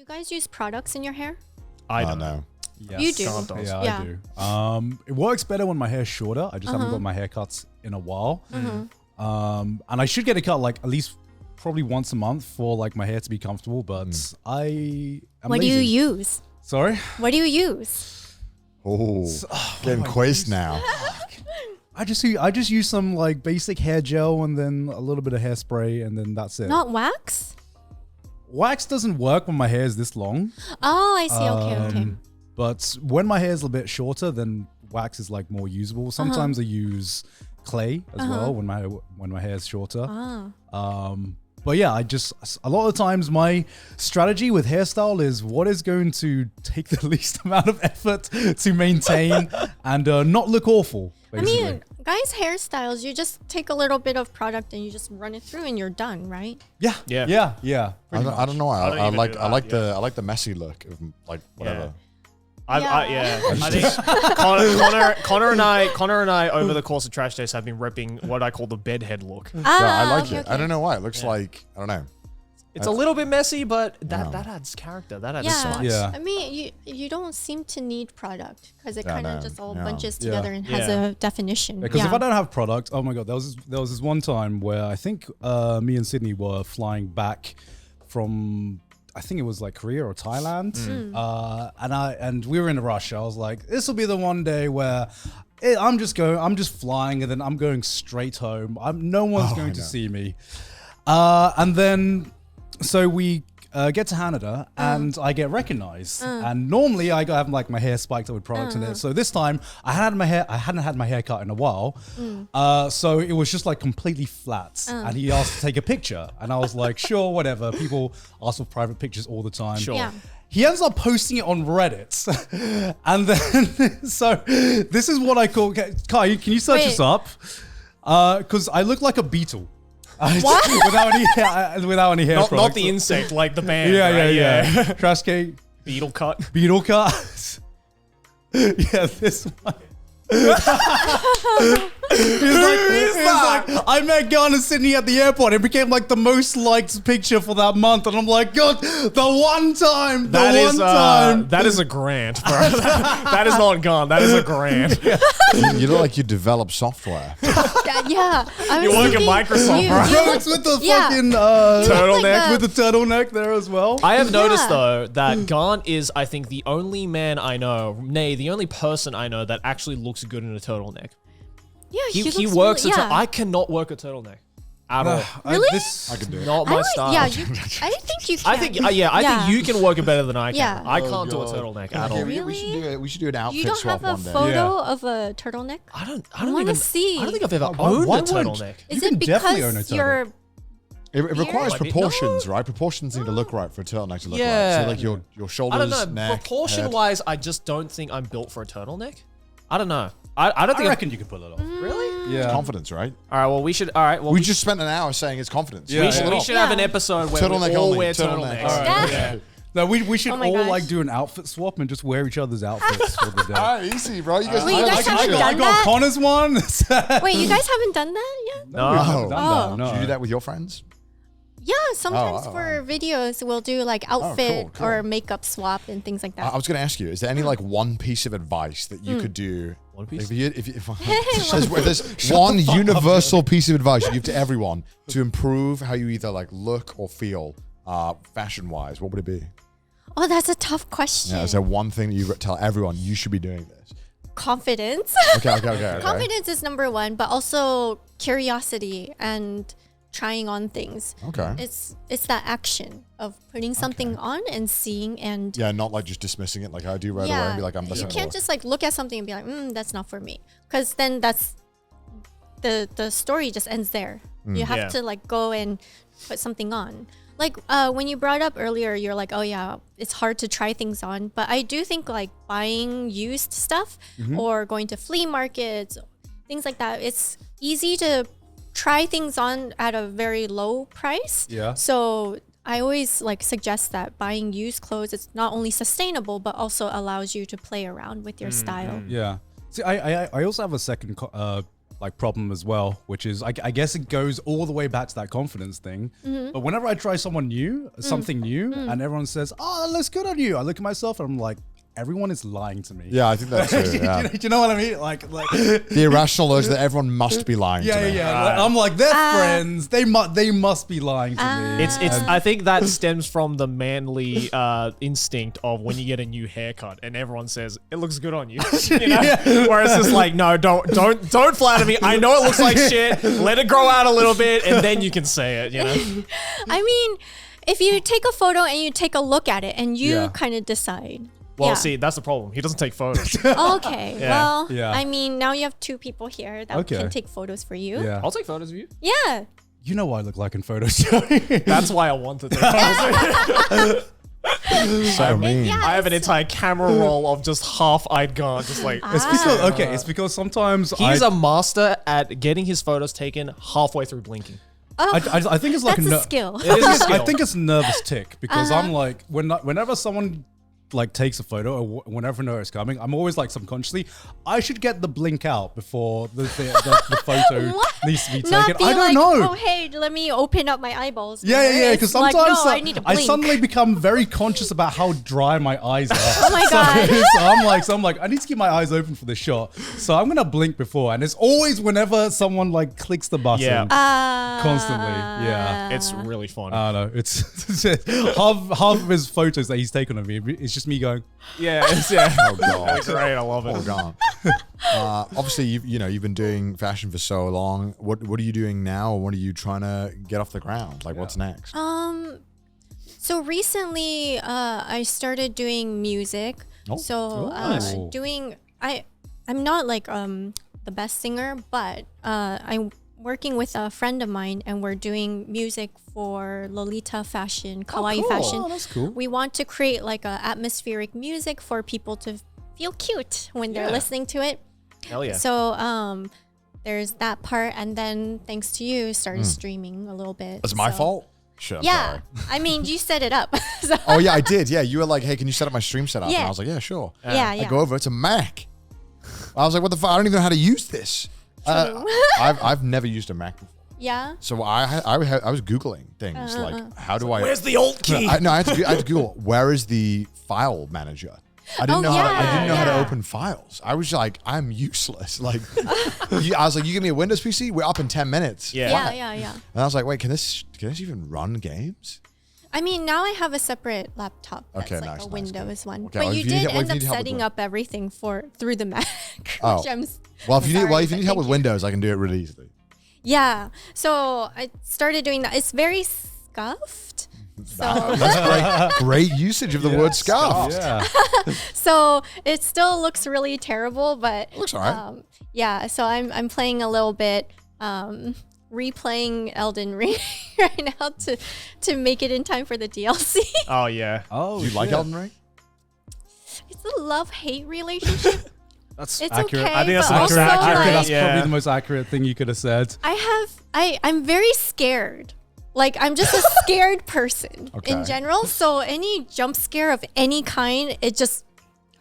guys use products in your hair? I don't know. Yes. You do. Garnt does. Yeah, I do. It works better when my hair's shorter. I just haven't got my haircuts in a while. And I should get a cut like at least probably once a month for like my hair to be comfortable. But I am What do lazy. you use? Sorry? What do you use? Oh, getting quizzed now. I just use some like basic hair gel and then a little bit of hairspray and then that's it. Not wax? Wax doesn't work when my hair is this long. Oh, I see. Okay. But when my hair is a bit shorter, then wax is like more usable. Sometimes I use clay as well when my hair is shorter. But yeah, a lot of times my strategy with hairstyle is what is going to take the least amount of effort to maintain and not look awful, basically. I mean, guys' hairstyles, you just take a little bit of product and you just run it through and you're done, right? Yeah. I don't know why. I don't I even like do I like that, the I like the messy look of like whatever. I think Connor and I over the course of Trash Days have been repping what I call the bedhead look. Yeah, I like okay, it. okay. I don't know why. It looks like I don't know. It's a little bit messy, but that adds character. That adds spice. Yeah. I mean, you don't seem to need product because it Yeah, kind of no, just all yeah. bunches Yeah. together and has Yeah. a definition. Because if I don't have product, oh my god, there was this one time where I think me and Sydney were flying back from I think it was like Korea or Thailand, and we were in a rush. I was like, this will be the one day where I'm just flying, and then I'm going straight home. No one's going to see me, and then so we. Get to Canada and I get recognized. And normally I have like my hair spiked up with products in it. So this time I hadn't had my hair cut in a while. So it was just like completely flat. And he asked to take a picture. And I was like, sure, whatever. People ask for private pictures all the time. Sure. Yeah. He ends up posting it on Reddit. And then, so this is what I call, Kai, can you search this up? Because I look like a beetle. What? without any hair Not products. the insect, like the band. Yeah, right? yeah. Trash cake. Beetle cut. Beetle cut. Yeah, this one. He's like, I met Garnt and Sydney at the airport. It became like the most liked picture for that month. And I'm like, God, the one time. That is a grant, bro. That is not gone. That is a grant. You look like you develop software. Yeah. I You was work at thinking Microsoft, bro. No, it's with the fucking Turtleneck. with the turtleneck there as well. I have noticed though that Garnt is, I think, the only man I know, nay, the only person I know that actually looks good in a turtleneck. Yeah, He looks works really, I cannot work a turtleneck at all. Really? I can do it. Not my style. Yeah, I think you can. I think you can work it better than I can. Yeah. I can't do a turtleneck at all. Really? We should do an outfit You don't swap have a one day. photo of a turtleneck? I don't wanna even see. I don't think I've ever Why- owned why a would- turtleneck. Is You it can definitely own a because turtleneck. you're... It requires Like, proportions, right? Proportions need to look right for a turtleneck to look Yeah. right. So like your I shoulders, don't know. neck, Proportion head. wise, I just don't think I'm built for a turtleneck. I don't know. I don't I think. reckon you could pull it off. Really? Yeah. Confidence, right? All right. Well, we should. All right. Well, We just spent an hour saying it's confidence. Yeah, we yeah. should, Pull it we off. should have an Yeah. episode where Turtleneck we all only, wear turtleneck. turtlenecks. All right. Yeah. No, we should Oh my all gosh. like do an outfit swap and just wear each other's outfits for the day. All right, easy, bro. You guys, Wait, you guys haven't I done got that? Connor's one. Wait, you guys haven't done that yet? No. We haven't done Oh. that, no. Do you do that with your friends? Yeah, sometimes oh, for videos, we'll do like outfit cool. or makeup swap and things like that. I was going to ask you, is there any like one piece of advice that you could do? One piece? If there's one universal piece of advice you give to everyone to improve how you either like look or feel fashion-wise, what would it be? Oh, that's a tough question. Yeah, is there one thing that you tell everyone you should be doing this? Confidence. Okay. Confidence is number one, but also curiosity and trying on things. Okay. It's that action of putting something on and seeing and Yeah, not like just dismissing it like I do right away and be like, I'm you listening. can't just like look at something and be like, that's not for me, because then that's the story just ends there. You have Yeah. to like go and put something on. Like when you brought up earlier, you're like, oh yeah, it's hard to try things on. But I do think like buying used stuff or going to flea markets, things like that, it's easy to try things on at a very low price. Yeah. So I always like suggest that buying used clothes, it's not only sustainable, but also allows you to play around with your style. Yeah. See, I also have a second like problem as well, which is I guess it goes all the way back to that confidence thing. But whenever I try something new, and everyone says, "Oh, that looks good on you," I look at myself and I'm like, everyone is lying to me. Yeah, I think that's true. Yeah. Do you know what I mean? Like The irrational urge that everyone must be lying to me. I'm like, they're friends. They must be lying to me. It's. I think that stems from the manly instinct of when you get a new haircut and everyone says it looks good on you. You know? Whereas it's like, no, don't flatter me. I know it looks like shit. Let it grow out a little bit, and then you can say it. You know. I mean, if you take a photo and you take a look at it and you kind of decide. Well, see, that's the problem. He doesn't take photos. Okay. Yeah. Well, I mean, now you have two people here that can take photos for you. Yeah. I'll take photos of you. Yeah. You know what I look like in photos. That's why I want to take photos. So mean. Yeah. I have an entire camera roll of just half-eyed Garnt, just like. It's because sometimes He's a master at getting his photos taken halfway through blinking. I think it's like That's a skill. It is a skill. I think it's a nervous tick because I'm like whenever someone like takes a photo or whenever I know it's coming, I'm always like subconsciously, I should get the blink out before the photo needs to be taken. Not be I don't like, know. oh, hey, let me open up my eyeballs. Yeah, because It's like, sometimes no, I need to I blink. suddenly become very conscious about how dry my eyes are. Oh my God. So I'm like, I need to keep my eyes open for the shot. So I'm gonna blink before, and it's always whenever someone like clicks the button. Yeah. Constantly. Yeah. It's really fun. I don't know. It's half of his photos that he's taken of me. It's just me going. Yeah. Oh, God. That's great. I love it. Oh, God. Obviously, you've been doing fashion for so long. What are you doing now? What are you trying to get off the ground? Like, what's next? So recently, I started doing music. So nice. I'm not like the best singer, but I'm working with a friend of mine, and we're doing music for Lolita fashion, kawaii fashion. Oh, that's cool. We want to create like a atmospheric music for people to feel cute when they're listening to it. Hell yeah. So there's that part, and then thanks to you, started streaming a little bit. It's my fault? Shit, I'm Yeah, sorry. I mean, you set it up. So, Oh, yeah, I did. Yeah, you were like, hey, can you set up my stream setup? And Yeah. I was like, yeah, sure. yeah. I go over, it's a Mac. I was like, what the fuck? I don't even know how to use this. I've never used a Mac before. Yeah. So I was Googling things like, how do I... Where's the alt key? I had to Google, where is the file manager? I didn't know how to open files. I was like, I'm useless. Like, I was like, you give me a Windows PC, we're up in 10 minutes. Yeah. Yeah. And I was like, wait, can this even run games? I mean, now I have a separate laptop that's Okay, like nice, a nice, Windows one. Okay, But well, you if you need did help- if end you up need help with setting the- up everything through the Mac. Oh. Which I'm Well, if you sorry, need but help with thank you. Windows, I can do it really easily. Yeah. So I started doing that. It's very scuffed. So, That's great usage of the word scuffed. Yeah. so it still looks really terrible, but Looks all right. yeah. So I'm playing a little bit, replaying Elden Ring right now to make it in time for the DLC. Oh yeah. Oh, Do you like shit. Elden Ring? It's a love-hate relationship. That's It's accurate. okay, I think that's but the most also, accurate. like, That's Yeah. probably the most accurate thing you could have said. I'm very scared. Like, I'm just a scared person Okay. in general. So any jump scare of any kind, it just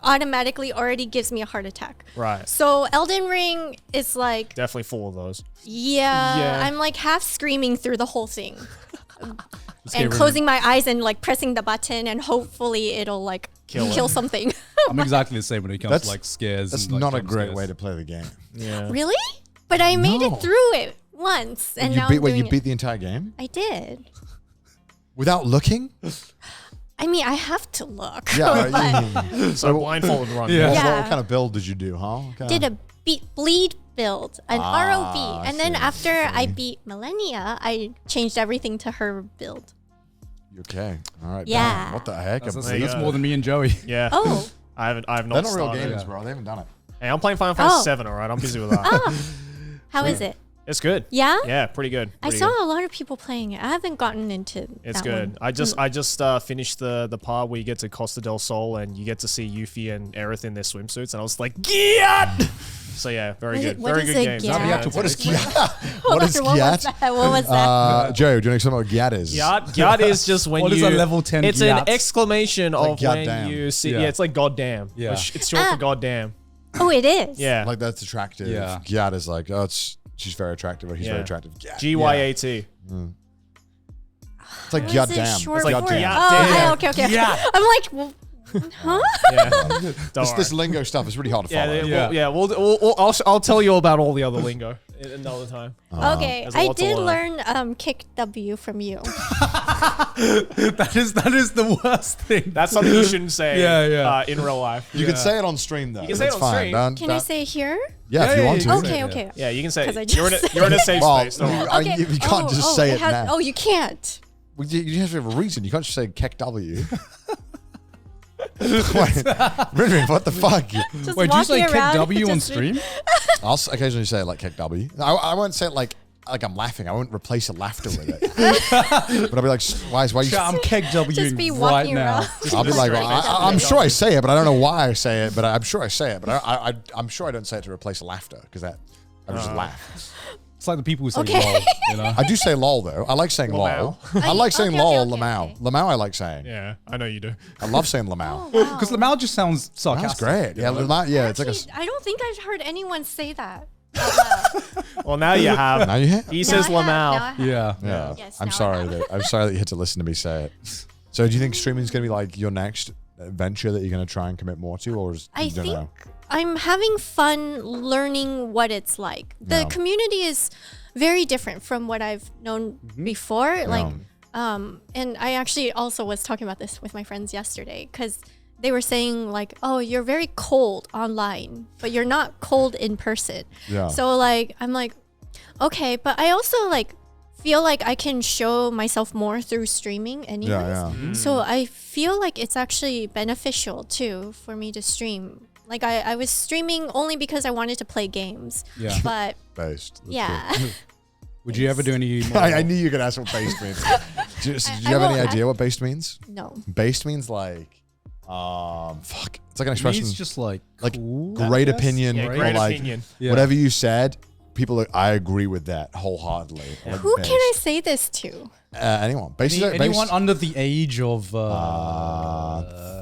automatically already gives me a heart attack. Right. So Elden Ring is like, Definitely full of those. yeah, I'm like half screaming through the whole thing. get And rid closing my eyes and like pressing the button, and hopefully it'll like Kill kill it. something. I'm exactly the same when it comes to like scares. That's and, like, not a jump great scares. way to play the game. Yeah. Really? But I made No. it through it once, and now I'm doing You it. beat the entire game I did. without looking? I mean, I have to look. Yeah. So blindfolded run. Yeah. What kind of build did you do, huh? Did a bleed build, an ROB, I and then see, after I I see. beat Millennia, I changed everything to her build. Okay. All right. Yeah. damn. What the heck? That's, There you that's go. more than me and Joey. Yeah. Oh, I have not They're not real started. games, bro. They haven't done it. Hey, I'm playing Final Fantasy Oh. 7, all right? I'm busy with that. how is it? It's good. Yeah? Yeah, pretty good. I Pretty saw good. a lot of people playing it. I haven't gotten into It's that good. one. I just finished the part where you get to Costa del Sol and you get to see Yuffie and Aerith in their swimsuits, and I was like, Gyat! So yeah, very good. What Very is good a game. Gyat? What is Gyat? Hold What on, is what was Gyat? that? What was that? Joe, do you know something about Gyat is? Gyat is just when What you. is a level 10 It's Gyat? an exclamation Like of when goddamn. you see. Yeah. Yeah, it's like goddamn. Yeah. It's short for goddamn. Oh, it is. Yeah. Like that's attractive. Yeah. Gyat is like, oh, she's very attractive, or he's very attractive. Gyat. GYAT. It's like What Gyat is it damn. short It's like for? Gyat damn. Oh, okay. Yeah. I'm like, well, huh? Yeah. Don't This worry. lingo stuff is really hard to follow. I'll tell you about all the other lingo another time. Okay, There's a I lot to did learn. learn kick W from you. That is the worst thing. That's something you shouldn't say in real life. You can say it on stream though. You can say it That's on fine. stream. Can I say here? Yeah, if you want to. Okay, okay. Yeah, you can say 'Cause I you're just- in a safe Well, space. Don't worry. Okay. you can't just say it now. Oh, you can't. Well, you have to have a reason. You can't just say Kek W. Wait, Rin, what the fuck? Just Wait, do you say walking kick around, W on just- stream? I'll occasionally say it like Kek W. I won't say it like I'm laughing. I won't replace a laughter with it. But I'll be like, why you? I'm keg W Just be right walking now. around. I'll be like, well, I'm sure I say it, but I don't know why I say it. But I'm sure I say it, but I'm sure I don't say it to replace laughter because I would just laugh. It's like the people who say Okay. lol, you know? I do say lol though. I like saying lol. I like saying Okay, lol, okay, lamau. okay. Lamau I like saying. Yeah, I know you do. I love saying lamau. Because Lamau just sounds That's sarcastic. great. Yeah, lamau. Yeah, it's like Actually, I don't think I've heard anyone say that. Well, now you have. Now you hit. He says Now I Lamau. have. Yeah. Yeah. Yes, I'm now I sorry have. that you had to listen to me say it. So do you think streaming is going to be like your next venture that you're going to try and commit more to, or is, I you don't think know? I'm having fun learning what it's like. The Yeah. community is very different from what I've known before. Like, and I actually also was talking about this with my friends yesterday because they were saying like, oh, you're very cold online, but you're not cold in person. Yeah. So like, I'm like, okay, but I also like feel like I can show myself more through streaming anyways. Yeah. So I feel like it's actually beneficial too for me to stream. Like I was streaming only because I wanted to play games. Yeah. But Based. That's yeah. Would you ever do any good. more? I knew you were going to ask what based means. Do you I have any will- idea what based means? No. Based means like, fuck. It's like an It expression. means just like Like, cool, great I guess? opinion. Yeah, or great like, opinion. Yeah. Whatever you said, I agree with that wholeheartedly. Like Who based. can I say this to? Anyone. Based, Anyone under the age of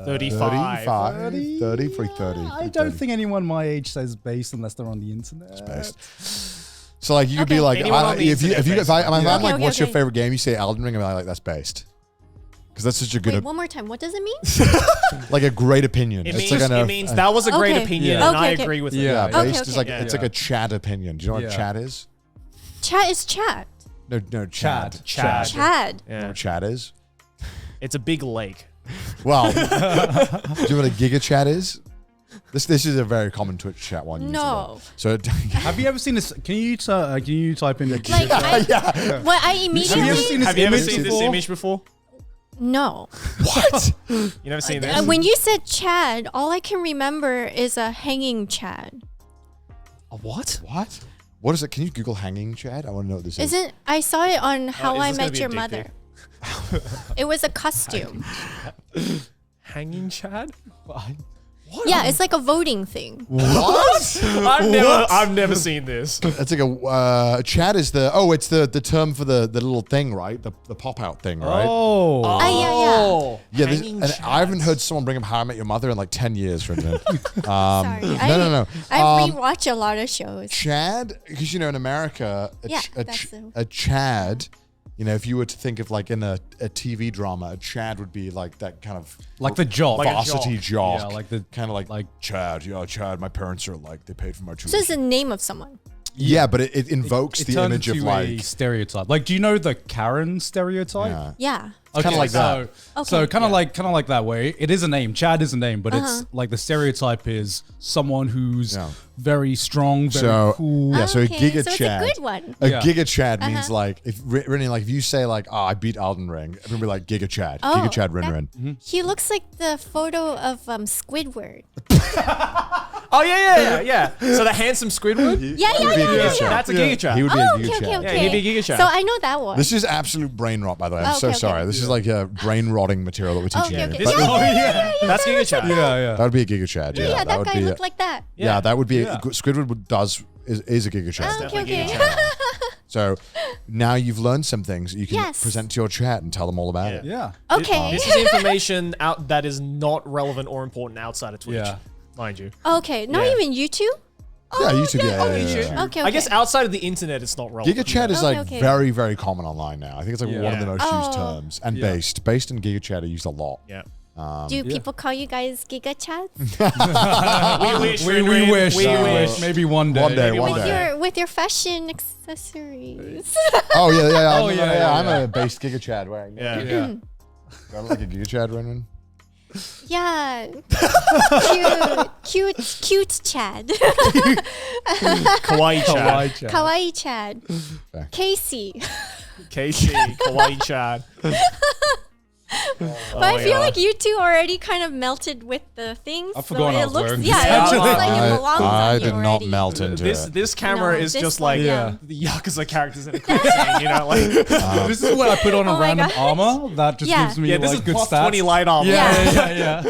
35. 30, free 30. I don't think anyone my age says base unless they're on the internet. Based. So like you could be Okay. like, Anyone on the if I'm internet like, Okay, what's your okay. favorite game? You say Elden Ring, and I'm like, that's based. Because that's such a good, Wait, one more time. What does it mean? like a great opinion. It It's means, like it means that was a great Okay. opinion, Yeah. and I Okay. agree with it. yeah, Yeah. based Okay, is like okay. it's like a Chad opinion. Do you know what Yeah. Chad is? Chat is chat. No, Chad. Chad. Chad. You know Yeah. what Chad is? It's a big lake. Well, do you know what a Giga Chat is? This is a very common Twitch chat one. No. So Have you ever seen this? Can you type in Like I, what I immediately Have you ever seen this Have you ever image seen this before? image before? no. what? You never seen this? When you said Chad, all I can remember is a hanging Chad. A what? What? What is it? Can you Google hanging Chad? I want to know what this is. Isn't I saw it on How is I this gonna Met be Your addictive? Mother. It was a costume. Hanging Chad? Yeah, it's like a voting thing. What? I've never seen this. It's like a Chad is it's the term for the little thing, right? The pop out thing, right? Oh. Yeah. Yeah, Hanging I haven't Chads. heard someone bring up How I Met Your Mother in like 10 years, Brendan. Sorry. no. I rewatch a lot of shows. Chad, because in America, Yeah, that's a Chad, if you were to think of like in a TV drama, a Chad would be like that kind of Like the job. Like a varsity jock. Yeah, like the- kind of like like- Chad. Yeah, Chad. My parents are like they paid for my So tuition. it's the name of someone. Yeah, but it invokes It the turns image of into like a stereotype. Like, do you know the Karen stereotype? yeah. Yeah. Kinda like that. So Okay. kind of like that way. It is a name. Chad is a name, but it's like the stereotype is someone who's Yeah. very strong, very So cool. yeah, so a Okay, Giga so it's a Chad. good one. A Yeah. Giga Chad means like if Rin, like if you say like I beat Elden Ring, everyone be like Giga Chad, Giga Chad Rin that- Rin. He looks like the photo of Squidward. Oh yeah. So the handsome Squidward? Yeah. That's a Giga Chad. He would be Oh, a Giga okay, Chad. okay. Yeah, he'd be Giga Chad. So I know that one. This is absolute brain rot, by the way. I'm so Okay, sorry. okay. This is like a brain rotting material that we're teaching Okay, you. okay. But That's Giga Chad. yeah. that would be a Giga Chad. Yeah, yeah, that would guy be looked like that. yeah, that would be Yeah. Squidward is a Giga Chad. Oh, okay, definitely okay. Giga So now you've learned some things that you can Yes. present to your chat and tell them all about it. Yeah. Okay. This is information out that is not relevant or important outside of Twitch. Yeah. mind you. Okay, not Yeah. even YouTube. Yeah, YouTube. Yeah, Okay, okay. I guess outside of the internet, it's not relevant. Giga chat is Okay, like okay. very, very common online now. I think it's like one of the Yeah. most used Oh. terms. And Yeah. based and Giga chat are used a lot. Yeah. Do people call you guys Giga Chats? We wish. We wish. We wish. Maybe one day. One day, Maybe one one day. With your fashion accessories. Oh yeah. Oh, yeah. I'm a based Giga Chad wearing. Yeah. Yeah. Do I look like a Giga Chad, Renman? Yeah. Cute Chad. Kawaii chat. Kawaii chat. Kawaii Chad. Okay. Casey. Casey. Kawaii chat. But I feel like you two already kind of melted with the things. I forgot so I it was looks, wearing yeah, this. it looks like it I, belongs I on you did not already. melt into This it. this camera No, is this just one, like yeah. the Yakuza characters in a cutscene, you know, like This is when I put on a Oh my random gosh. armor that just Yeah. gives me yeah, this like is good plus stats. 20 light armor. Yeah.